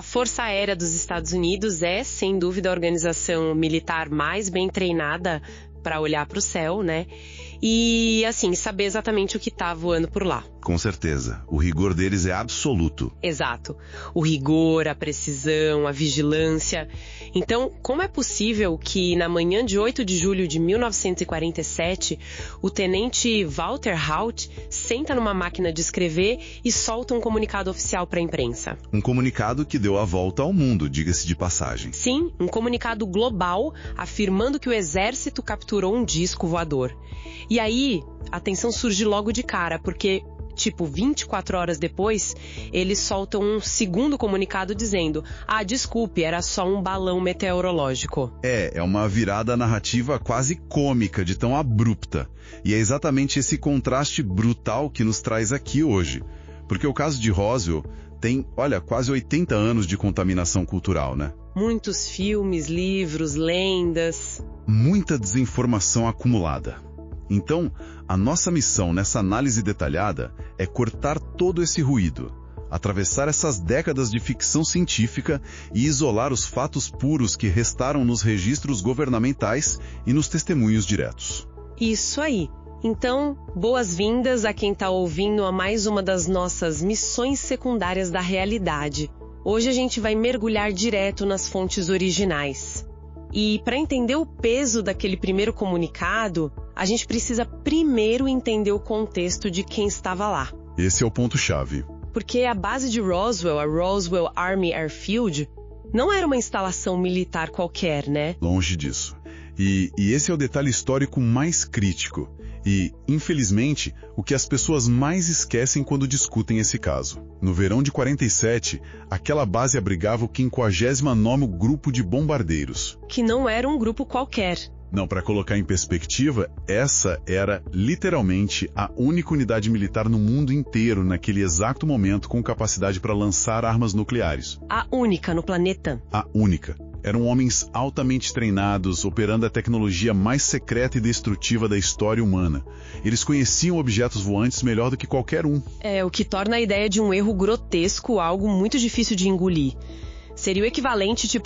Força Aérea dos Estados Unidos é, sem dúvida, a organização militar mais bem treinada para olhar para o céu, né? E, assim, saber exatamente o que está voando por lá. Com certeza. O rigor deles é absoluto. Exato. O rigor, a precisão, a vigilância. Então, como é possível que na manhã de 8 de julho de 1947, o tenente Walter Haut senta numa máquina de escrever e solta um comunicado oficial para a imprensa? Um comunicado que deu a volta ao mundo, diga-se de passagem. Sim, um comunicado global afirmando que o exército capturou um disco voador. E aí, a tensão surge logo de cara, porque 24 horas depois, eles soltam um segundo comunicado dizendo: desculpe, era só um balão meteorológico. É uma virada narrativa quase cômica de tão abrupta. E é exatamente esse contraste brutal que nos traz aqui hoje. Porque o caso de Roswell tem, quase 80 anos de contaminação cultural, né? Muitos filmes, livros, lendas. Muita desinformação acumulada. Então, a nossa missão nessa análise detalhada é cortar todo esse ruído, atravessar essas décadas de ficção científica e isolar os fatos puros que restaram nos registros governamentais e nos testemunhos diretos. Isso aí. Então, boas-vindas a quem está ouvindo a mais uma das nossas missões secundárias da realidade. Hoje a gente vai mergulhar direto nas fontes originais. E para entender o peso daquele primeiro comunicado, a gente precisa primeiro entender o contexto de quem estava lá. Esse é o ponto-chave. Porque a base de Roswell, a Roswell Army Airfield, não era uma instalação militar qualquer, né? Longe disso. E esse é o detalhe histórico mais crítico. E, infelizmente, o que as pessoas mais esquecem quando discutem esse caso. No verão de 47, aquela base abrigava o 59º Grupo de Bombardeiros. Que não era um grupo qualquer. Não, para colocar em perspectiva, essa era literalmente a única unidade militar no mundo inteiro naquele exato momento com capacidade para lançar armas nucleares. A única no planeta. A única. Eram homens altamente treinados, operando a tecnologia mais secreta e destrutiva da história humana. Eles conheciam objetos voantes melhor do que qualquer um. O que torna a ideia de um erro grotesco algo muito difícil de engolir. Seria o equivalente,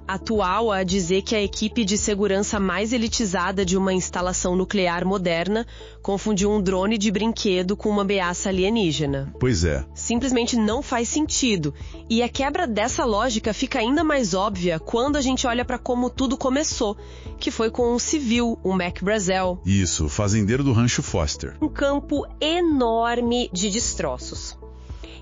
atual a dizer que a equipe de segurança mais elitizada de uma instalação nuclear moderna confundiu um drone de brinquedo com uma ameaça alienígena. Pois é. Simplesmente não faz sentido. E a quebra dessa lógica fica ainda mais óbvia quando a gente olha para como tudo começou, que foi com um civil, o Mac Brazel. Isso, o fazendeiro do Rancho Foster. Um campo enorme de destroços.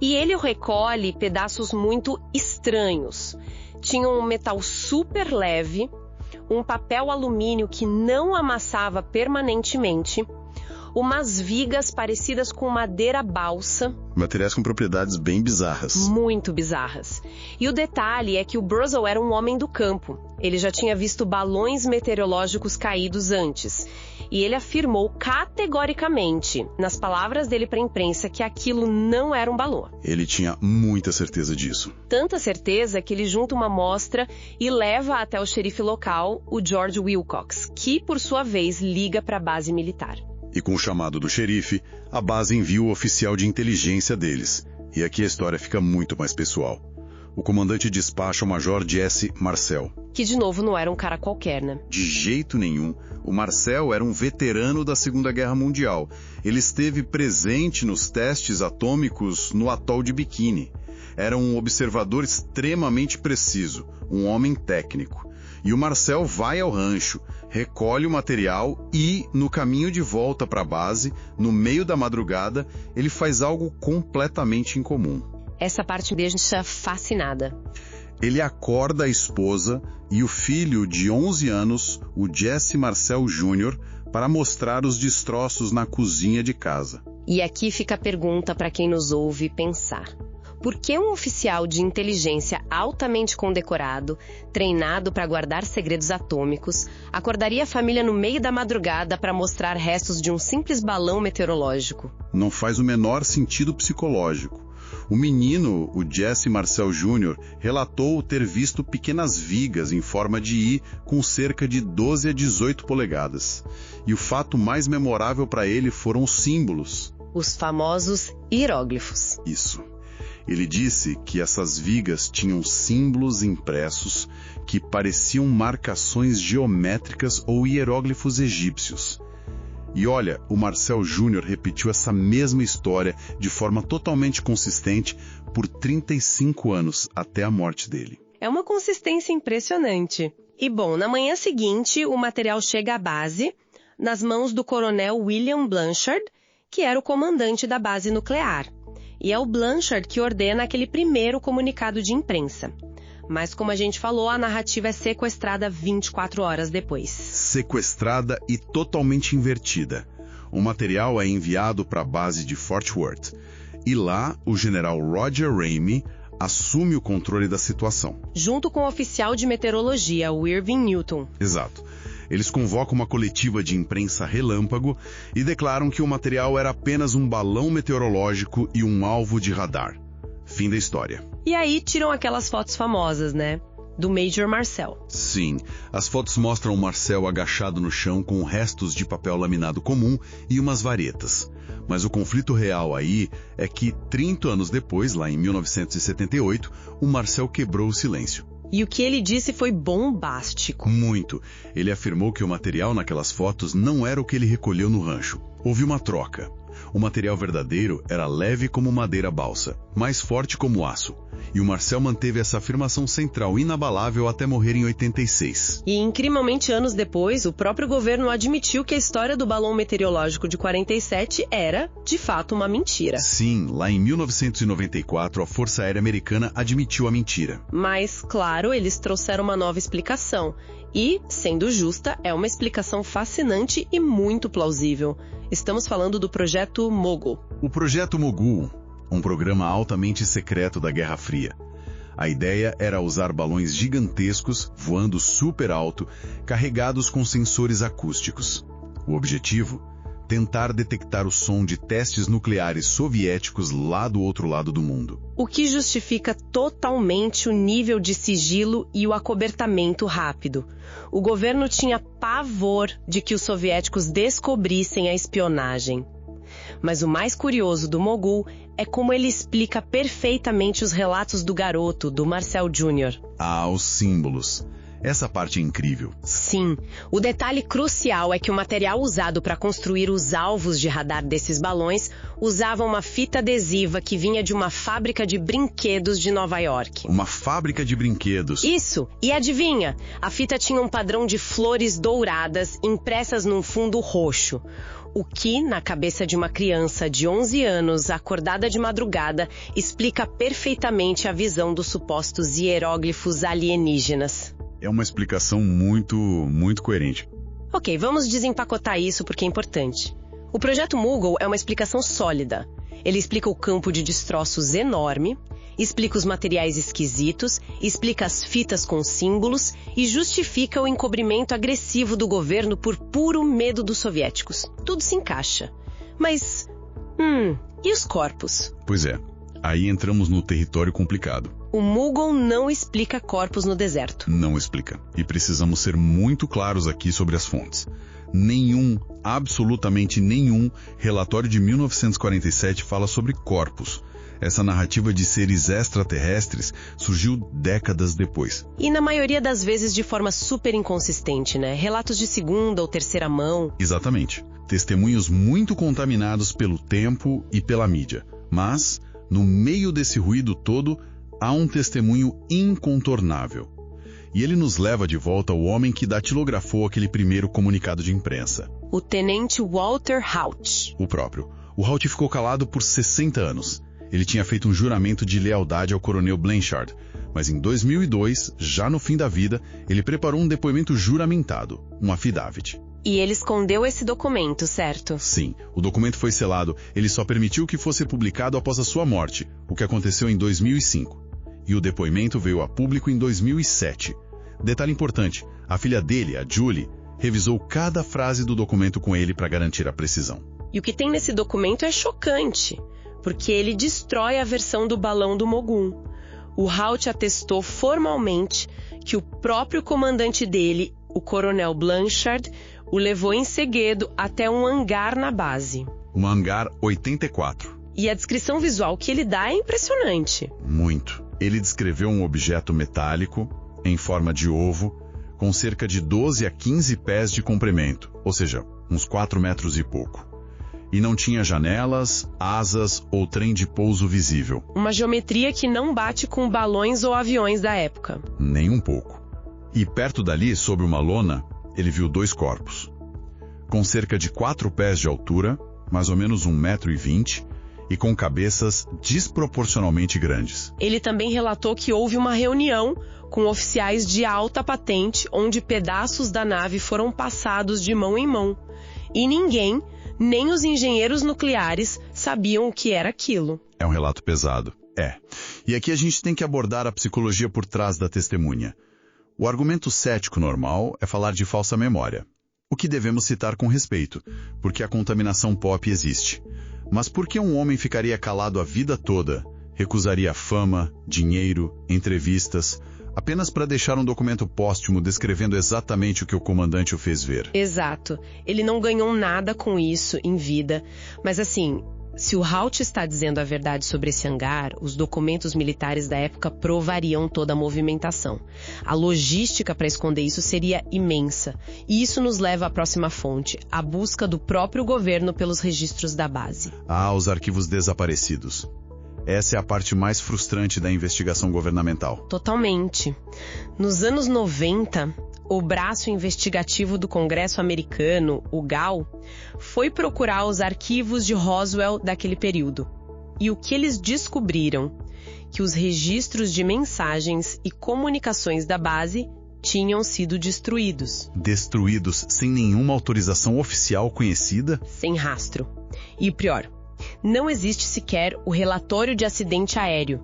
E ele recolhe pedaços muito estranhos. Tinha um metal super leve, um papel alumínio que não amassava permanentemente, umas vigas parecidas com madeira balsa. Materiais com propriedades bem bizarras. Muito bizarras. E o detalhe é que o Brazel era um homem do campo. Ele já tinha visto balões meteorológicos caídos antes. E ele afirmou categoricamente, nas palavras dele para a imprensa, que aquilo não era um balão. Ele tinha muita certeza disso. Tanta certeza que ele junta uma amostra e leva até o xerife local, o George Wilcox, que, por sua vez, liga para a base militar. E com o chamado do xerife, a base envia o oficial de inteligência deles. E aqui a história fica muito mais pessoal. O comandante despacha o Major Jesse Marcel. Que, de novo, não era um cara qualquer, né? De jeito nenhum. O Marcel era um veterano da Segunda Guerra Mundial. Ele esteve presente nos testes atômicos no atol de Bikini. Era um observador extremamente preciso, um homem técnico. E o Marcel vai ao rancho, recolhe o material e, no caminho de volta para a base, no meio da madrugada, ele faz algo completamente incomum. Essa parte me deixa fascinada. Ele acorda a esposa e o filho de 11 anos, o Jesse Marcel Jr., para mostrar os destroços na cozinha de casa. E aqui fica a pergunta para quem nos ouve pensar. Por que um oficial de inteligência altamente condecorado, treinado para guardar segredos atômicos, acordaria a família no meio da madrugada para mostrar restos de um simples balão meteorológico? Não faz o menor sentido psicológico. O menino, o Jesse Marcel Jr., relatou ter visto pequenas vigas em forma de I com cerca de 12 a 18 polegadas. E o fato mais memorável para ele foram os símbolos. Os famosos hieróglifos. Isso. Ele disse que essas vigas tinham símbolos impressos que pareciam marcações geométricas ou hieróglifos egípcios. E olha, o Marcel Júnior repetiu essa mesma história de forma totalmente consistente por 35 anos, até a morte dele. É uma consistência impressionante. E bom, na manhã seguinte, o material chega à base, nas mãos do coronel William Blanchard, que era o comandante da base nuclear. E é o Blanchard que ordena aquele primeiro comunicado de imprensa. Mas como a gente falou, a narrativa é sequestrada 24 horas depois. Sequestrada e totalmente invertida. O material é enviado para a base de Fort Worth. E lá, o general Roger Ramey assume o controle da situação. Junto com o oficial de meteorologia, o Irving Newton. Exato. Eles convocam uma coletiva de imprensa relâmpago e declaram que o material era apenas um balão meteorológico e um alvo de radar. Fim da história. E aí tiram aquelas fotos famosas, né? Do Major Marcel. Sim, as fotos mostram o Marcel agachado no chão com restos de papel laminado comum e umas varetas. Mas o conflito real aí é que 30 anos depois, lá em 1978, o Marcel quebrou o silêncio. E o que ele disse foi bombástico. Muito. Ele afirmou que o material naquelas fotos não era o que ele recolheu no rancho. Houve uma troca. O material verdadeiro era leve como madeira balsa, mais forte como aço. E o Marcel manteve essa afirmação central inabalável até morrer em 86. E incrivelmente anos depois, o próprio governo admitiu que a história do balão meteorológico de 47 era, de fato, uma mentira. Sim, lá em 1994, a Força Aérea Americana admitiu a mentira. Mas, claro, eles trouxeram uma nova explicação. E, sendo justa, é uma explicação fascinante e muito plausível. Estamos falando do Projeto Mogul. O Projeto Mogul, um programa altamente secreto da Guerra Fria. A ideia era usar balões gigantescos, voando super alto, carregados com sensores acústicos. O objetivo? Tentar detectar o som de testes nucleares soviéticos lá do outro lado do mundo. O que justifica totalmente o nível de sigilo e o acobertamento rápido. O governo tinha pavor de que os soviéticos descobrissem a espionagem. Mas o mais curioso do Mogul é como ele explica perfeitamente os relatos do garoto, do Marcel Jr. Ah, os símbolos. Essa parte é incrível. Sim, o detalhe crucial é que o material usado para construir os alvos de radar desses balões usava uma fita adesiva que vinha de uma fábrica de brinquedos de Nova York. Uma fábrica de brinquedos? Isso! E adivinha? A fita tinha um padrão de flores douradas impressas num fundo roxo. O que, na cabeça de uma criança de 11 anos, acordada de madrugada, explica perfeitamente a visão dos supostos hieróglifos alienígenas. É uma explicação muito coerente. Ok, vamos desempacotar isso porque é importante. O Projeto Mogul é uma explicação sólida. Ele explica o campo de destroços enorme, explica os materiais esquisitos, explica as fitas com símbolos e justifica o encobrimento agressivo do governo por puro medo dos soviéticos. Tudo se encaixa. Mas, e os corpos? Pois é, aí entramos no território complicado. O Mogul não explica corpos no deserto. Não explica. E precisamos ser muito claros aqui sobre as fontes. Absolutamente nenhum, relatório de 1947 fala sobre corpos. Essa narrativa de seres extraterrestres surgiu décadas depois. E na maioria das vezes de forma super inconsistente, né? Relatos de segunda ou terceira mão. Exatamente. Testemunhos muito contaminados pelo tempo e pela mídia. Mas, no meio desse ruído todo, há um testemunho incontornável. E ele nos leva de volta ao homem que datilografou aquele primeiro comunicado de imprensa. O tenente Walter Haut. O próprio. O Haut ficou calado por 60 anos. Ele tinha feito um juramento de lealdade ao coronel Blanchard, mas em 2002, já no fim da vida, ele preparou um depoimento juramentado, um affidavit. E ele escondeu esse documento, certo? Sim, o documento foi selado, ele só permitiu que fosse publicado após a sua morte, o que aconteceu em 2005. E o depoimento veio a público em 2007. Detalhe importante, a filha dele, a Julie, revisou cada frase do documento com ele para garantir a precisão. E o que tem nesse documento é chocante, porque ele destrói a versão do balão do Mogul. O Haut atestou formalmente que o próprio comandante dele, o coronel Blanchard, o levou em segredo até um hangar na base. Um hangar 84. E a descrição visual que ele dá é impressionante. Muito. Ele descreveu um objeto metálico, em forma de ovo, com cerca de 12 a 15 pés de comprimento, ou seja, uns 4 metros e pouco. E não tinha janelas, asas ou trem de pouso visível. Uma geometria que não bate com balões ou aviões da época. Nem um pouco. E perto dali, sob uma lona, ele viu 2 corpos. Com cerca de 4 pés de altura, mais ou menos 1,20 m, e com cabeças desproporcionalmente grandes. Ele também relatou que houve uma reunião com oficiais de alta patente, onde pedaços da nave foram passados de mão em mão. E ninguém, nem os engenheiros nucleares, sabiam o que era aquilo. É um relato pesado. É. E aqui a gente tem que abordar a psicologia por trás da testemunha. O argumento cético normal é falar de falsa memória. O que devemos citar com respeito, porque a contaminação pop existe. Mas por que um homem ficaria calado a vida toda, recusaria fama, dinheiro, entrevistas, apenas para deixar um documento póstumo descrevendo exatamente o que o comandante o fez ver? Exato. Ele não ganhou nada com isso em vida. Mas assim, se o Haut está dizendo a verdade sobre esse hangar, os documentos militares da época provariam toda a movimentação. A logística para esconder isso seria imensa. E isso nos leva à próxima fonte, a busca do próprio governo pelos registros da base. Os arquivos desaparecidos. Essa é a parte mais frustrante da investigação governamental. Totalmente. Nos anos 90, o braço investigativo do Congresso americano, o GAO, foi procurar os arquivos de Roswell daquele período. E o que eles descobriram? Que os registros de mensagens e comunicações da base tinham sido destruídos. Destruídos sem nenhuma autorização oficial conhecida? Sem rastro. E pior, não existe sequer o relatório de acidente aéreo.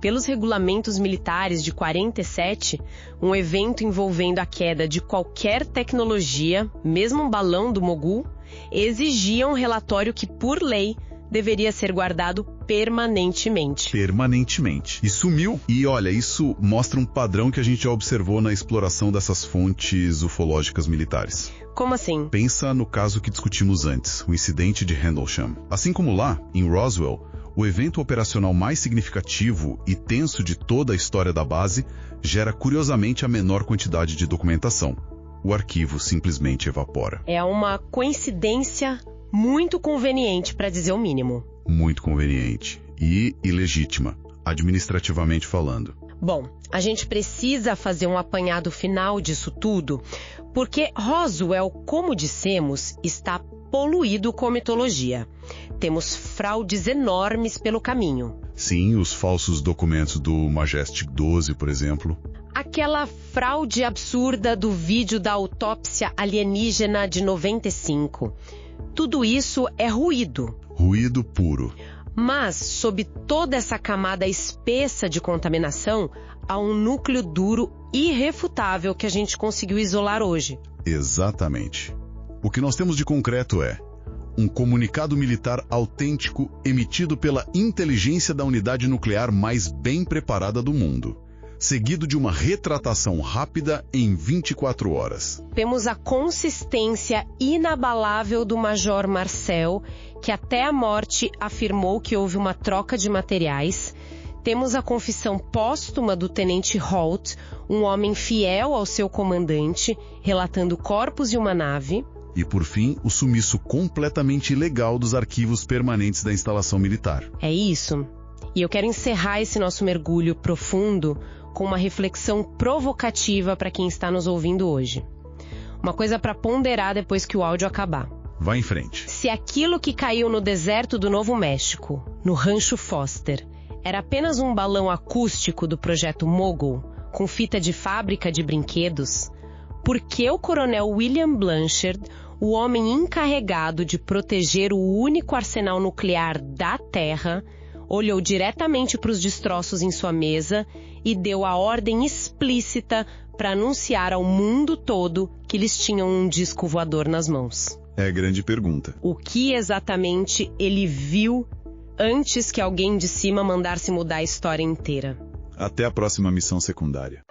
Pelos regulamentos militares de 47, um evento envolvendo a queda de qualquer tecnologia, mesmo um balão do Mogul, exigia um relatório que, por lei, deveria ser guardado permanentemente. Permanentemente. E sumiu. E olha, isso mostra um padrão que a gente já observou na exploração dessas fontes ufológicas militares. Como assim? Pensa no caso que discutimos antes, o incidente de Rendlesham. Assim como lá, em Roswell, o evento operacional mais significativo e tenso de toda a história da base gera curiosamente a menor quantidade de documentação. O arquivo simplesmente evapora. É uma coincidência muito conveniente, para dizer o mínimo. Muito conveniente. E ilegítima, administrativamente falando. Bom, a gente precisa fazer um apanhado final disso tudo, porque Roswell, como dissemos, está poluído com mitologia. Temos fraudes enormes pelo caminho. Sim, os falsos documentos do Majestic 12, por exemplo. Aquela fraude absurda do vídeo da autópsia alienígena de 95. Tudo isso é ruído. Ruído puro. Mas, sob toda essa camada espessa de contaminação, há um núcleo duro irrefutável que a gente conseguiu isolar hoje. Exatamente. O que nós temos de concreto é um comunicado militar autêntico emitido pela inteligência da unidade nuclear mais bem preparada do mundo, seguido de uma retratação rápida em 24 horas. Temos a consistência inabalável do Major Marcel, que até a morte afirmou que houve uma troca de materiais. Temos a confissão póstuma do Tenente Holt, um homem fiel ao seu comandante, relatando corpos de uma nave. E, por fim, o sumiço completamente ilegal dos arquivos permanentes da instalação militar. É isso. E eu quero encerrar esse nosso mergulho profundo com uma reflexão provocativa para quem está nos ouvindo hoje. Uma coisa para ponderar depois que o áudio acabar. Vá em frente. Se aquilo que caiu no deserto do Novo México, no Rancho Foster, era apenas um balão acústico do projeto Mogul, com fita de fábrica de brinquedos, por que o coronel William Blanchard, o homem encarregado de proteger o único arsenal nuclear da Terra, olhou diretamente para os destroços em sua mesa e deu a ordem explícita para anunciar ao mundo todo que eles tinham um disco voador nas mãos? É a grande pergunta. O que exatamente ele viu antes que alguém de cima mandasse mudar a história inteira? Até a próxima missão secundária.